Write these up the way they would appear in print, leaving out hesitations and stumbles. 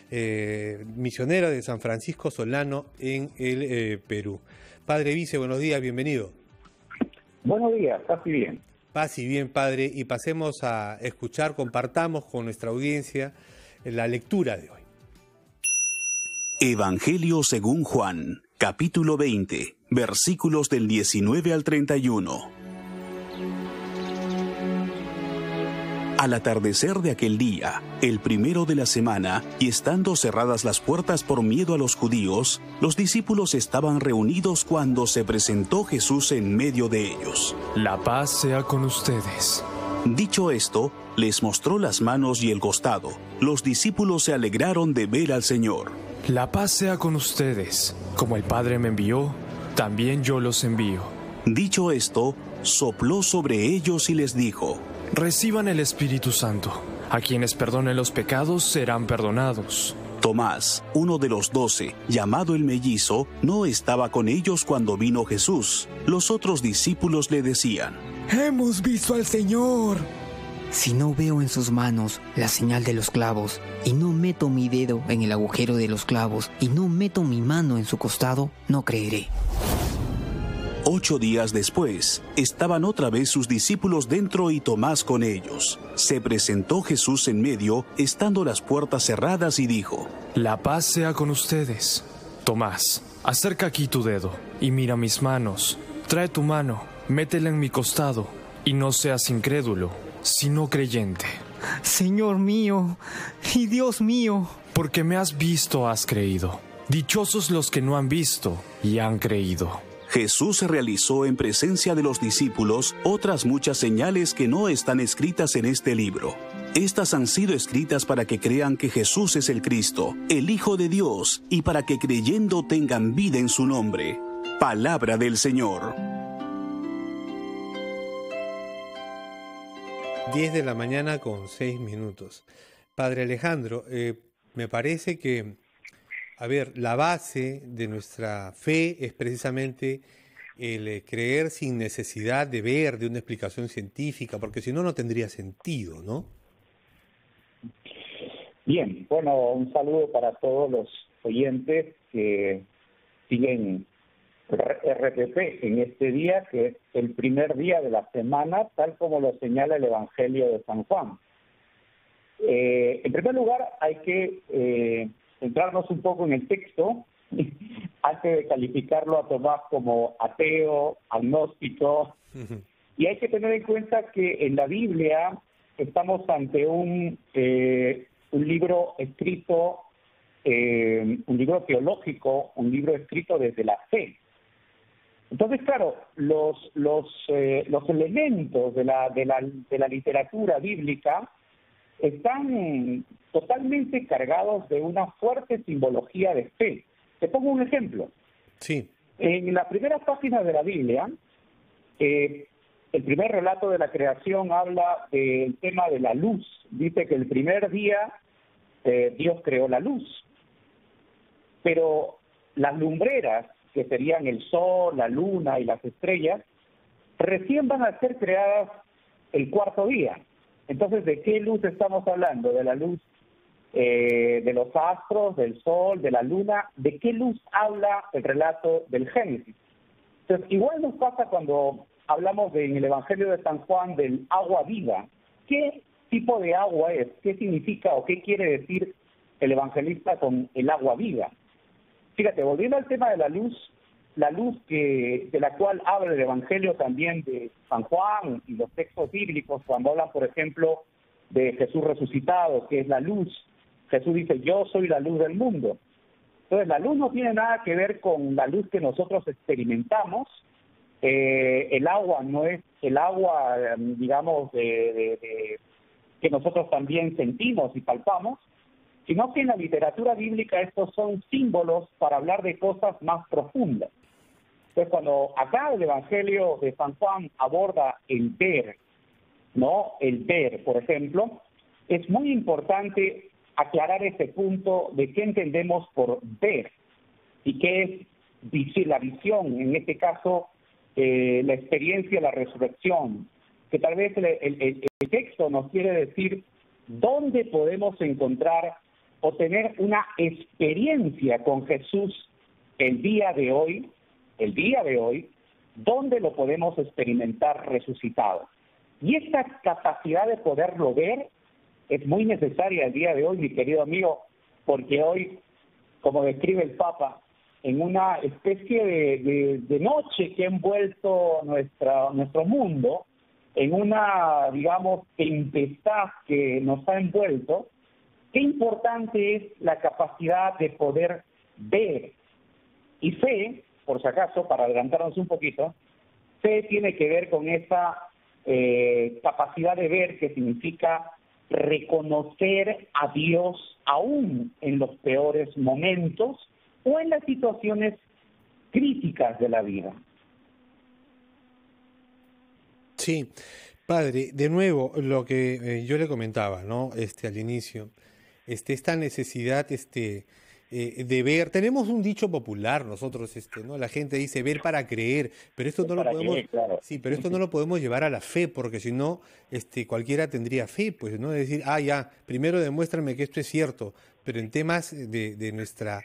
misionera de San Francisco Solano en el Perú. Padre Vice, buenos días, bienvenido. Buenos días, casi bien. Paz y bien, Padre, y pasemos a escuchar, compartamos con nuestra audiencia la lectura de hoy. Evangelio según Juan, capítulo 20, versículos del 19 al 31. Al atardecer de aquel día, el primero de la semana, y estando cerradas las puertas por miedo a los judíos, los discípulos estaban reunidos cuando se presentó Jesús en medio de ellos. La paz sea con ustedes. Dicho esto, les mostró las manos y el costado. Los discípulos se alegraron de ver al Señor. La paz sea con ustedes. Como el Padre me envió, también yo los envío. Dicho esto, sopló sobre ellos y les dijo: Reciban el Espíritu Santo. A quienes perdonen los pecados serán perdonados. Tomás, uno de los 12, llamado el mellizo, no estaba con ellos cuando vino Jesús. Los otros discípulos le decían: ¡Hemos visto al Señor! Si no veo en sus manos la señal de los clavos, y no meto mi dedo en el agujero de los clavos, y no meto mi mano en su costado, no creeré. 8 días después, estaban otra vez sus discípulos dentro y Tomás con ellos. Se presentó Jesús en medio, estando las puertas cerradas, y dijo: La paz sea con ustedes. Tomás, acerca aquí tu dedo, y mira mis manos. Trae tu mano, métela en mi costado, y no seas incrédulo, sino creyente. Señor mío y Dios mío. Porque me has visto, has creído. Dichosos los que no han visto y han creído. Jesús realizó en presencia de los discípulos otras muchas señales que no están escritas en este libro. Estas han sido escritas para que crean que Jesús es el Cristo, el Hijo de Dios, y para que creyendo tengan vida en su nombre. Palabra del Señor. 10 de la mañana con 6 minutos. Padre Alejandro, me parece que, la base de nuestra fe es precisamente el creer sin necesidad de ver, de una explicación científica, porque si no, no tendría sentido, ¿no? Bien, bueno, un saludo para todos los oyentes que siguen RTP en este día, que es el primer día de la semana, tal como lo señala el Evangelio de San Juan. En primer lugar, hay que centrarnos un poco en el texto antes de calificarlo a Tomás como ateo, agnóstico. Y hay que tener en cuenta que en la Biblia estamos ante un libro escrito, un libro teológico, un libro escrito desde la fe. Entonces, claro, los elementos de la literatura bíblica están totalmente cargados de una fuerte simbología de fe. Te pongo un ejemplo. Sí. En la primera página de la Biblia, el primer relato de la creación habla del tema de la luz. Dice que el primer día Dios creó la luz. Pero las lumbreras, que serían el sol, la luna y las estrellas, recién van a ser creadas el cuarto día. Entonces, ¿de qué luz estamos hablando? De la luz de los astros, del sol, de la luna. ¿De qué luz habla el relato del Génesis? Entonces, igual nos pasa cuando hablamos en el Evangelio de San Juan del agua viva. ¿Qué tipo de agua es? ¿Qué significa o qué quiere decir el evangelista con el agua viva? Fíjate, volviendo al tema de la luz de la cual habla el Evangelio también de San Juan y los textos bíblicos, cuando hablan, por ejemplo, de Jesús resucitado, que es la luz. Jesús dice: yo soy la luz del mundo. Entonces, la luz no tiene nada que ver con la luz que nosotros experimentamos. El agua no es el agua, digamos, que nosotros también sentimos y palpamos, sino que en la literatura bíblica estos son símbolos para hablar de cosas más profundas. Entonces, cuando acá el Evangelio de San Juan aborda el ver, ¿no? El ver, por ejemplo, es muy importante aclarar ese punto de qué entendemos por ver y qué es la visión, en este caso, la experiencia de la resurrección, que tal vez el texto nos quiere decir dónde podemos encontrar o tener una experiencia con Jesús el día de hoy, ¿dónde lo podemos experimentar resucitado? Y esta capacidad de poderlo ver es muy necesaria el día de hoy, mi querido amigo, porque hoy, como describe el Papa, en una especie de noche que ha envuelto nuestro mundo, en una, digamos, tempestad que nos ha envuelto, qué importante es la capacidad de poder ver. Y fe, por si acaso, para adelantarnos un poquito, fe tiene que ver con esa capacidad de ver, que significa reconocer a Dios aún en los peores momentos o en las situaciones críticas de la vida. Sí, padre, de nuevo, lo que yo le comentaba, ¿no? Al inicio, esta necesidad, de ver. Tenemos un dicho popular nosotros, ¿no? La gente dice ver para creer, pero esto no lo podemos, claro. sí, pero esto no lo podemos llevar a la fe, porque si no, cualquiera tendría fe, pues, ¿no? Es decir, ya, primero demuéstrame que esto es cierto, pero en temas de nuestra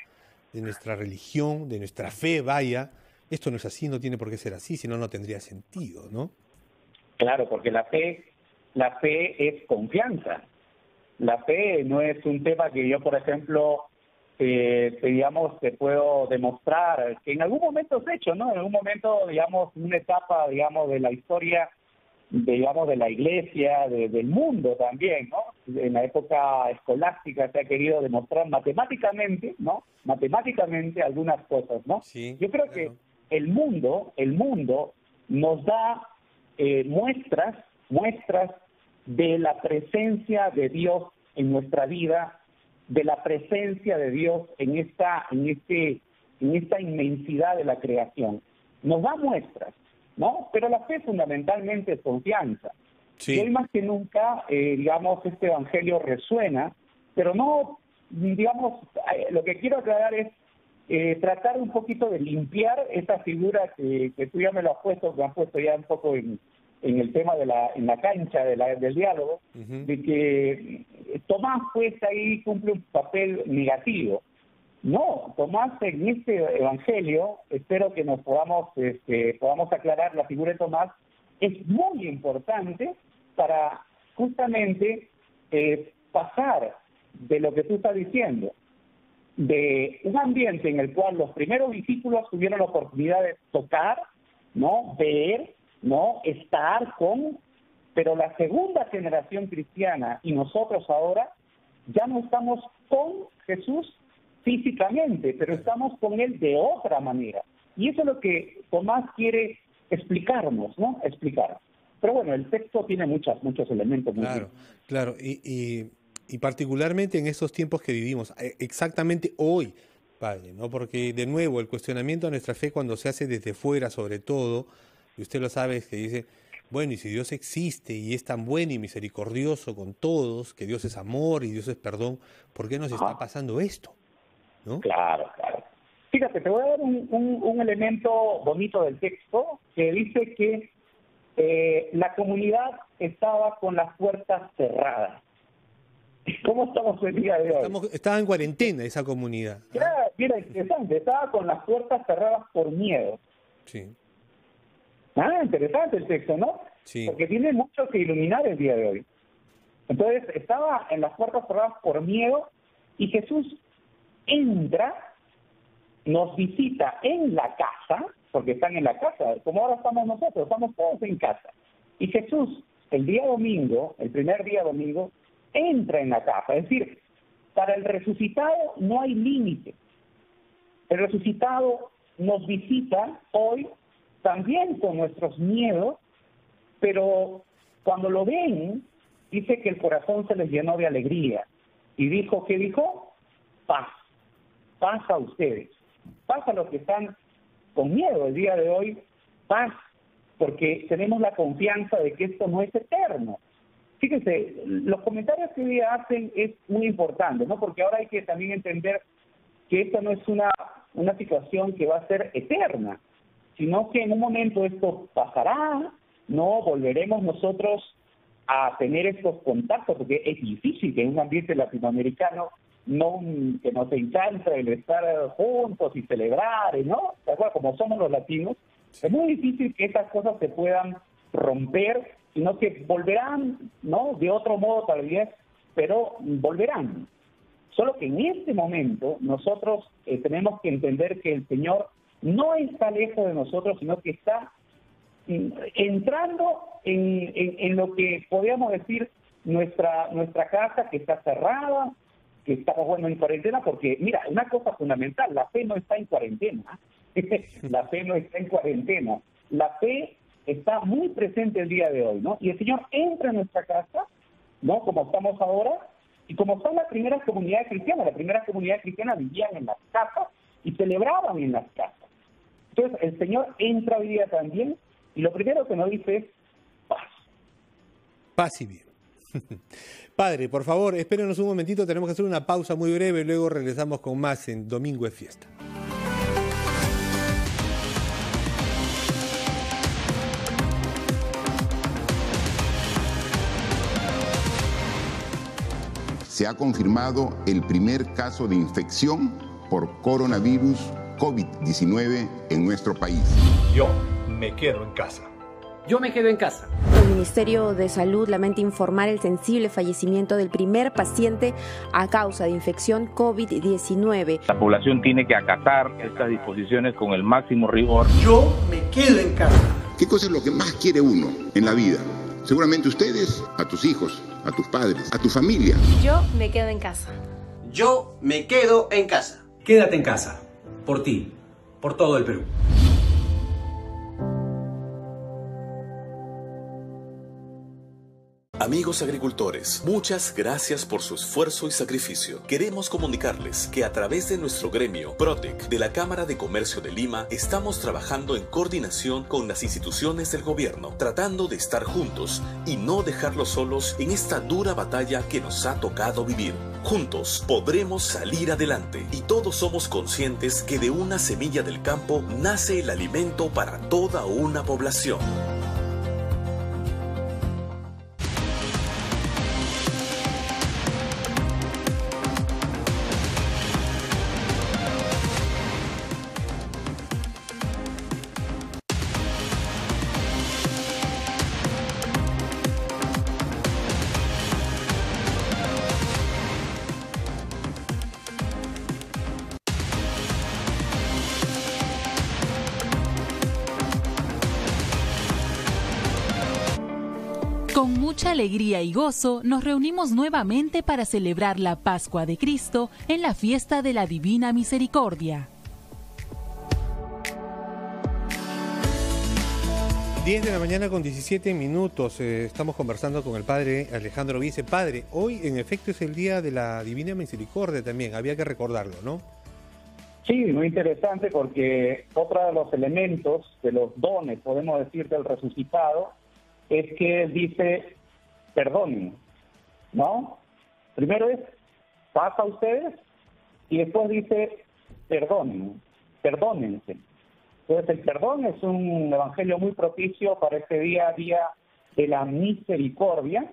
religión, de nuestra fe, vaya, esto no es así, no tiene por qué ser así, si no, no tendría sentido, ¿no? Claro, porque la fe es confianza. La fe no es un tema que yo, por ejemplo, te puedo demostrar que en algún momento has hecho, ¿no? En algún momento, digamos, una etapa, digamos, de la historia, digamos, de la iglesia, del mundo también, ¿no? En la época escolástica se ha querido demostrar matemáticamente, ¿no? Matemáticamente algunas cosas, ¿no? Sí, yo creo claro. que el mundo nos da muestras de la presencia de Dios en nuestra vida, de la presencia de Dios en esta inmensidad de la creación. Nos da muestras, ¿no? Pero la fe fundamentalmente es confianza. Sí. Y hoy más que nunca, digamos, este evangelio resuena, pero no, digamos, lo que quiero aclarar es tratar un poquito de limpiar esa figura que tú ya me has puesto ya un poco en el tema en la cancha del diálogo, Uh-huh. de que Tomás pues ahí cumple un papel negativo. No, Tomás en este evangelio, espero que nos podamos aclarar la figura de Tomás, es muy importante para justamente pasar de lo que tú estás diciendo, de un ambiente en el cual los primeros discípulos tuvieron la oportunidad de tocar, ¿no? Ver, ¿no? Estar con, pero la segunda generación cristiana y nosotros ahora ya no estamos con Jesús físicamente, pero estamos con Él de otra manera. Y eso es lo que Tomás quiere explicarnos, ¿no? Explicar. Pero bueno, el texto tiene muchos elementos. Claro. Y particularmente en estos tiempos que vivimos, exactamente hoy, padre, ¿no? Porque de nuevo el cuestionamiento a nuestra fe cuando se hace desde fuera, sobre todo, y usted lo sabe, es que dice, bueno, y si Dios existe y es tan bueno y misericordioso con todos, que Dios es amor y Dios es perdón, ¿por qué nos está pasando esto? ¿No? Claro. Fíjate, te voy a dar un elemento bonito del texto que dice que la comunidad estaba con las puertas cerradas. ¿Cómo estamos el día de hoy? Estaba en cuarentena esa comunidad. Mira, interesante, estaba con las puertas cerradas por miedo. Sí. Interesante el texto, ¿no? Sí. Porque tiene mucho que iluminar el día de hoy. Entonces, estaba en las puertas cerradas por miedo y Jesús entra, nos visita en la casa, porque están en la casa, como ahora estamos nosotros, estamos todos en casa. Y Jesús, el día domingo, el primer día domingo, entra en la casa. Es decir, para el resucitado no hay límite. El resucitado nos visita hoy también con nuestros miedos, pero cuando lo ven, dice que el corazón se les llenó de alegría. Y dijo, ¿qué dijo? Paz. Paz a ustedes. Paz a los que están con miedo el día de hoy. Paz, porque tenemos la confianza de que esto no es eterno. Fíjense, los comentarios que hoy día hacen es muy importante, ¿no? Porque ahora hay que también entender que esto no es una situación que va a ser eterna, sino que en un momento esto pasará, no volveremos nosotros a tener estos contactos, porque es difícil que en un ambiente latinoamericano que nos encanta el estar juntos y celebrar, ¿no? ¿Te acuerdas? Como somos los latinos, es muy difícil que esas cosas se puedan romper, sino que volverán, ¿no? De otro modo tal vez, pero volverán. Solo que en este momento nosotros tenemos que entender que el Señor no está lejos de nosotros, sino que está entrando en lo que podríamos decir nuestra casa, que está cerrada, que estamos en cuarentena, porque mira, una cosa fundamental, la fe no está en cuarentena. La fe no está en cuarentena. La fe está muy presente el día de hoy, ¿no? Y el Señor entra en nuestra casa, ¿no? Como estamos ahora, y como son las primeras comunidades cristianas, vivían en las casas y celebraban en las casas. Entonces, el Señor entra hoy día también, y lo primero que nos dice es paz. Paz y bien. Padre, por favor, espérenos un momentito, tenemos que hacer una pausa muy breve y luego regresamos con más en Domingo de Fiesta. Se ha confirmado el primer caso de infección por coronavirus COVID-19 en nuestro país. Yo me quedo en casa. Yo me quedo en casa. El Ministerio de Salud lamenta informar el sensible fallecimiento del primer paciente a causa de infección COVID-19. La población tiene que acatar estas disposiciones con el máximo rigor. Yo me quedo en casa. ¿Qué cosa es lo que más quiere uno en la vida? Seguramente ustedes, a tus hijos, a tus padres, a tu familia. Yo me quedo en casa. Yo me quedo en casa. Quédate en casa. Por ti. Por todo el Perú. Amigos agricultores, muchas gracias por su esfuerzo y sacrificio. Queremos comunicarles que a través de nuestro gremio, PROTEC, de la Cámara de Comercio de Lima, estamos trabajando en coordinación con las instituciones del gobierno, tratando de estar juntos y no dejarlos solos en esta dura batalla que nos ha tocado vivir. Juntos podremos salir adelante y todos somos conscientes que de una semilla del campo nace el alimento para toda una población. Con mucha alegría y gozo nos reunimos nuevamente para celebrar la Pascua de Cristo en la fiesta de la Divina Misericordia. 10 de la mañana con 17 minutos. Estamos conversando con el padre Alejandro Vice. Padre, hoy en efecto es el día de la Divina Misericordia también, había que recordarlo, ¿no? Sí, muy interesante porque otro de los elementos, de los dones, podemos decir, del resucitado, es que dice, perdonen, ¿no? Primero es, paz a ustedes, y después dice, perdonen, perdónense. Entonces el perdón es un evangelio muy propicio para este día a día de la misericordia,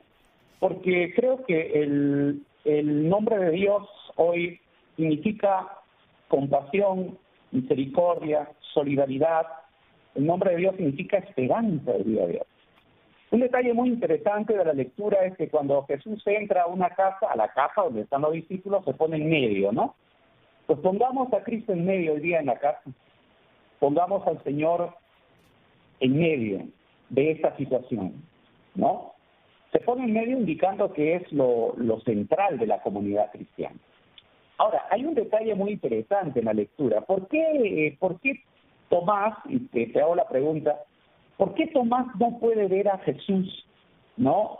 porque creo que el nombre de Dios hoy significa compasión, misericordia, solidaridad. El nombre de Dios significa esperanza el día de hoy. Un detalle muy interesante de la lectura es que cuando Jesús entra a una casa, a la casa donde están los discípulos, se pone en medio, ¿no? Pues pongamos a Cristo en medio hoy día en la casa. Pongamos al Señor en medio de esta situación, ¿no? Se pone en medio indicando que es lo central de la comunidad cristiana. Ahora, hay un detalle muy interesante en la lectura. ¿Por qué Tomás, y te hago la pregunta, ¿por qué Tomás no puede ver a Jesús? ¿No?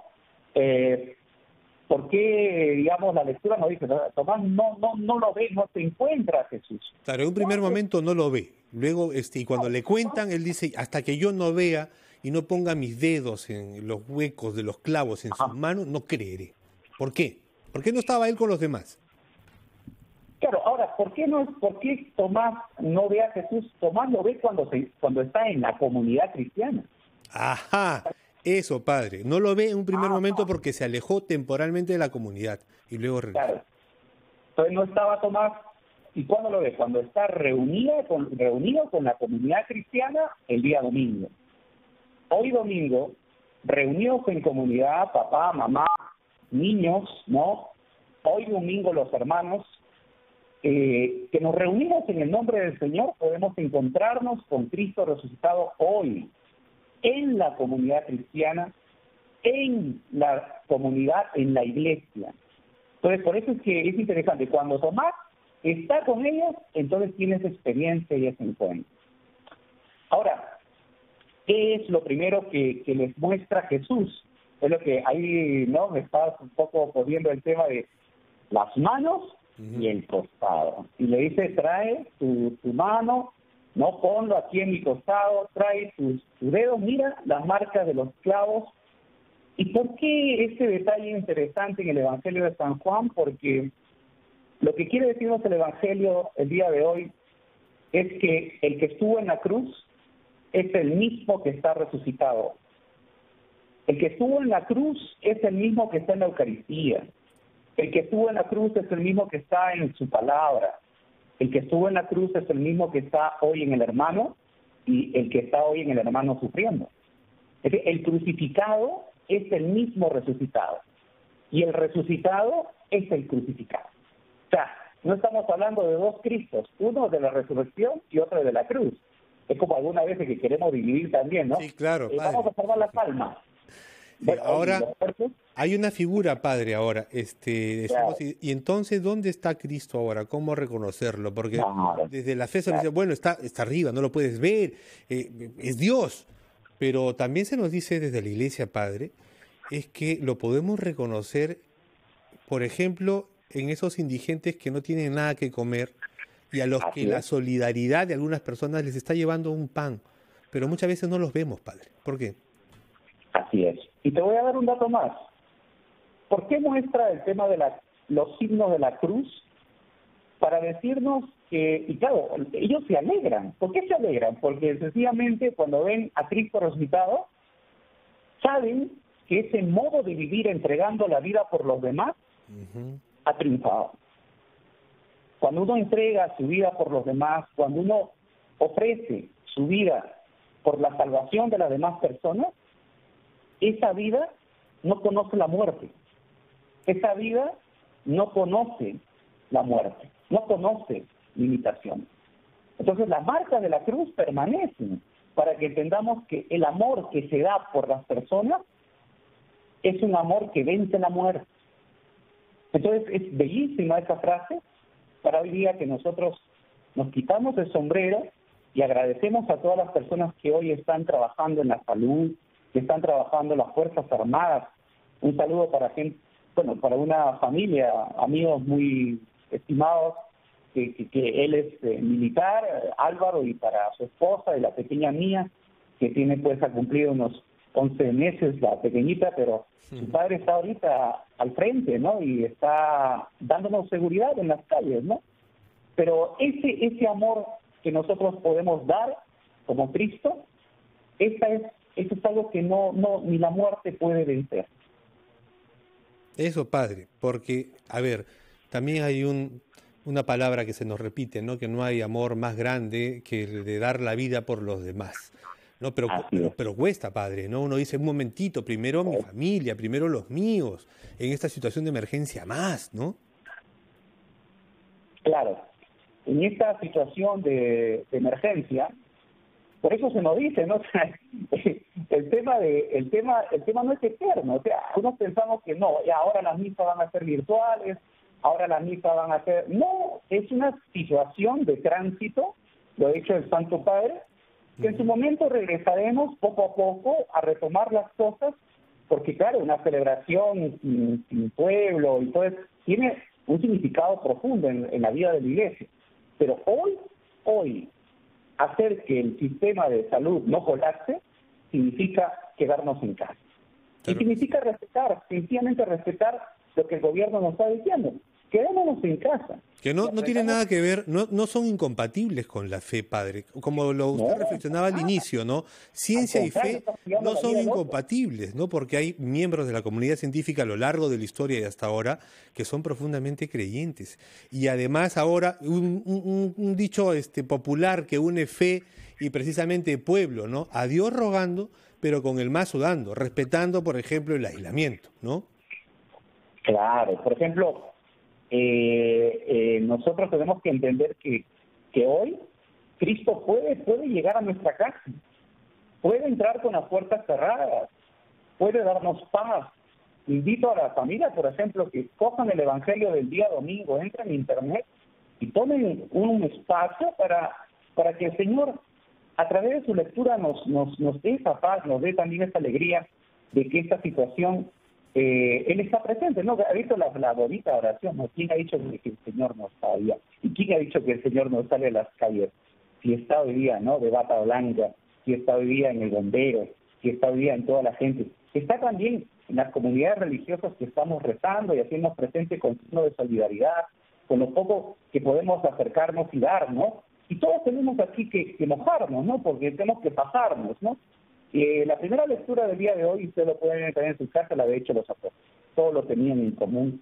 ¿Por qué, digamos, la lectura nos dice, Tomás no lo ve, no se encuentra a Jesús? Claro, en un primer momento no lo ve. Luego, y cuando le cuentan, él dice, hasta que yo no vea y no ponga mis dedos en los huecos de los clavos en sus manos, no creeré. ¿Por qué? ¿Por qué no estaba él con los demás? Claro, ahora, ¿por qué Tomás no ve a Jesús? Tomás lo ve cuando está en la comunidad cristiana. Ajá, eso, padre. No lo ve en un primer momento porque se alejó temporalmente de la comunidad y luego regresó. Entonces no estaba Tomás. ¿Y cuándo lo ve? Cuando está reunido con la comunidad cristiana el día domingo. Hoy domingo, reunidos en comunidad, papá, mamá, niños, ¿no? Hoy domingo los hermanos, que nos reunimos en el nombre del Señor, podemos encontrarnos con Cristo resucitado hoy, en la comunidad cristiana, en la comunidad, en la iglesia. Entonces, por eso es que es interesante. Cuando Tomás está con ellos, entonces tiene esa experiencia y ese encuentro. Ahora, ¿qué es lo primero que les muestra Jesús? Es lo que ahí, ¿no? Me estás un poco poniendo el tema de las manos y el costado. Y le dice, trae tu mano, no, ponlo aquí en mi costado, trae tus dedos, mira las marcas de los clavos. ¿Y por qué este detalle interesante en el Evangelio de San Juan? Porque lo que quiere decirnos el Evangelio el día de hoy es que el que estuvo en la cruz es el mismo que está resucitado. El que estuvo en la cruz es el mismo que está en la Eucaristía. El que estuvo en la cruz es el mismo que está en su palabra. El que estuvo en la cruz es el mismo que está hoy en el hermano y el que está hoy en el hermano sufriendo. Es decir, el crucificado es el mismo resucitado y el resucitado es el crucificado. O sea, no estamos hablando de dos Cristos, uno de la resurrección y otro de la cruz. Es como algunas veces que queremos dividir también, ¿no? Sí, claro. Vamos a formar las palmas. Bueno, ahora hay una figura, padre, ahora. Decimos, y entonces, ¿dónde está Cristo ahora? ¿Cómo reconocerlo? Porque desde la fe se nos dice, bueno, está arriba, no lo puedes ver, es Dios. Pero también se nos dice desde la iglesia, padre, es que lo podemos reconocer, por ejemplo, en esos indigentes que no tienen nada que comer y a los que la solidaridad de algunas personas les está llevando un pan. Pero muchas veces no los vemos, padre. ¿Por qué? Así es. Y te voy a dar un dato más. ¿Por qué muestra el tema de los signos de la cruz? Para decirnos que, y claro, ellos se alegran. ¿Por qué se alegran? Porque sencillamente cuando ven a Cristo resucitado, saben que ese modo de vivir entregando la vida por los demás ha triunfado. Cuando uno entrega su vida por los demás, cuando uno ofrece su vida por la salvación de las demás personas, esa vida no conoce la muerte. Esa vida no conoce la muerte, no conoce limitaciones. Entonces las marcas de la cruz permanecen para que entendamos que el amor que se da por las personas es un amor que vence la muerte. Entonces es bellísima esa frase para hoy día que nosotros nos quitamos el sombrero y agradecemos a todas las personas que hoy están trabajando en la salud, que están trabajando en las Fuerzas Armadas. Un saludo para para una familia, amigos muy estimados, que él es militar, Álvaro, y para su esposa y la pequeña mía, que tiene pues ha cumplido unos 11 meses, la pequeñita, pero su padre está ahorita al frente, ¿no? Y está dándonos seguridad en las calles, ¿no? Pero ese amor que nosotros podemos dar como Cristo, eso es algo que no ni la muerte puede vencer. Eso, padre, porque, a ver, también hay una palabra que se nos repite, ¿no? Que no hay amor más grande que el de dar la vida por los demás, ¿no? Pero cuesta, padre, ¿no? Uno dice, un momentito, primero mi familia, primero los míos, en esta situación de emergencia más, ¿no? Claro, en esta situación de emergencia, por eso se nos dice, ¿no? O sea, el tema no es eterno. O sea, algunos pensamos que no, ahora las misas van a ser virtuales, ahora las misas van a ser... No, es una situación de tránsito, lo ha dicho el Santo Padre, que en su momento regresaremos poco a poco a retomar las cosas, porque claro, una celebración sin pueblo y todo eso tiene un significado profundo en la vida de la Iglesia. Pero hoy, hacer que el sistema de salud no colapse significa quedarnos en casa. Y significa sencillamente respetar lo que el gobierno nos está diciendo. quedémonos en casa. Que no tiene nada que ver, no son incompatibles con la fe, padre. Como usted reflexionaba al inicio, ¿no? Ciencia y fe no son incompatibles, ¿no? Porque hay miembros de la comunidad científica a lo largo de la historia y hasta ahora que son profundamente creyentes. Y además ahora un dicho popular que une fe y precisamente pueblo, ¿no? A Dios rogando, pero con el mazo dando, respetando, por ejemplo, el aislamiento, ¿no? Claro, por ejemplo, nosotros tenemos que entender que hoy Cristo puede llegar a nuestra casa, puede entrar con las puertas cerradas, puede darnos paz. Invito a la familia, por ejemplo, que cojan el Evangelio del día domingo, entren en internet y tomen un espacio para que el Señor, a través de su lectura, nos dé esa paz, nos dé también esa alegría de que esta situación Él está presente, ¿no? Ha visto la bonita oración, ¿no? ¿Quién ha dicho que el Señor no está hoy día? ¿Y quién ha dicho que el Señor no sale a las calles? Si está hoy día, ¿no? De bata blanca, si está hoy día en el bombero, si está hoy día en toda la gente. Está también en las comunidades religiosas que estamos rezando y haciendo presente con signo de solidaridad, con lo poco que podemos acercarnos y dar, ¿no? Y todos tenemos aquí que mojarnos, ¿no? Porque tenemos que pasarnos, ¿no? La primera lectura del día de hoy, usted lo pueden tener en su casa, la de hecho los apóstoles. Todos lo tenían en común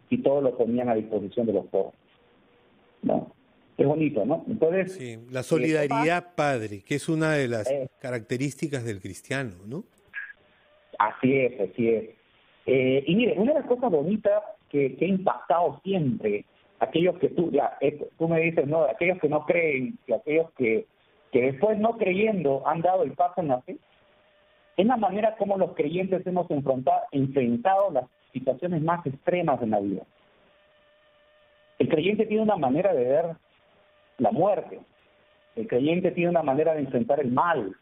y todos lo ponían a disposición de los pobres, ¿no? Es bonito, ¿no? Entonces, sí, la solidaridad, padre, que es una de las características del cristiano, ¿no? Así es, así es. Y mire, una de las cosas bonitas que ha impactado siempre, aquellos que tú me dices, ¿no? Aquellos que no creen, y aquellos que después no creyendo han dado el paso en la fe, es la manera como los creyentes hemos enfrentado las situaciones más extremas de la vida. El creyente tiene una manera de ver la muerte, el creyente tiene una manera de enfrentar el mal,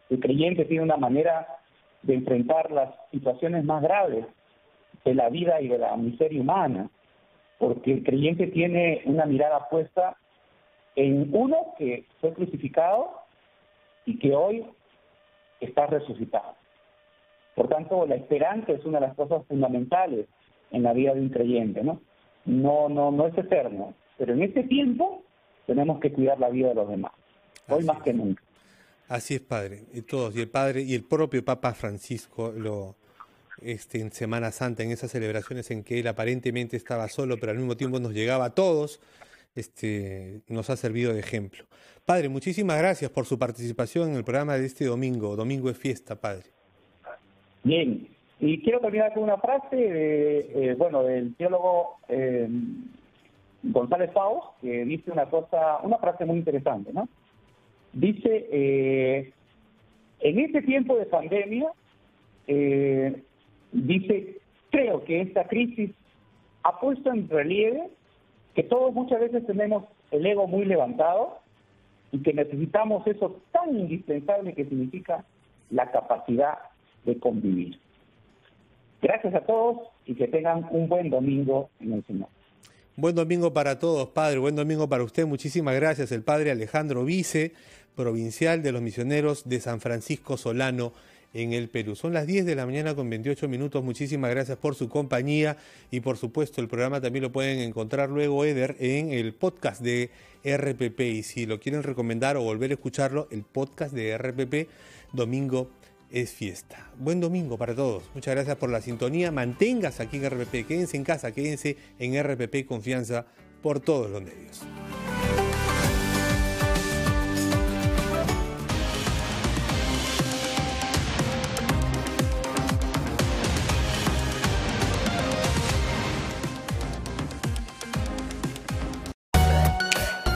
el creyente tiene una manera de enfrentar las situaciones más graves de la vida y de la miseria humana, porque el creyente tiene una mirada puesta en uno que fue crucificado y que hoy está resucitado. Por tanto, la esperanza es una de las cosas fundamentales en la vida de un creyente, ¿no? No es eterno, pero en este tiempo tenemos que cuidar la vida de los demás, hoy más que nunca. Así es, padre. Y todos, y el padre y el propio Papa Francisco en Semana Santa, en esas celebraciones en que él aparentemente estaba solo, pero al mismo tiempo nos llegaba a todos, nos ha servido de ejemplo. Padre, muchísimas gracias por su participación en el programa de este domingo. Domingo es fiesta, padre. Bien, y quiero terminar con una frase del teólogo González Pau, que dice una frase muy interesante, ¿no? Dice, en este tiempo de pandemia, dice, creo que esta crisis ha puesto en relieve que todos muchas veces tenemos el ego muy levantado y que necesitamos eso tan indispensable que significa la capacidad de convivir. Gracias a todos y que tengan un buen domingo en el Señor. Buen domingo para todos, padre. Buen domingo para usted. Muchísimas gracias. El padre Alejandro Vice, provincial de los misioneros de San Francisco Solano, en el Perú. Son las 10 de la mañana con 28 minutos. Muchísimas gracias por su compañía y por supuesto el programa también lo pueden encontrar luego, Eder, en el podcast de RPP, y si lo quieren recomendar o volver a escucharlo, el podcast de RPP, Domingo es Fiesta. Buen domingo para todos. Muchas gracias por la sintonía. Manténgase aquí en RPP. Quédense en casa, quédense en RPP Confianza por todos los medios.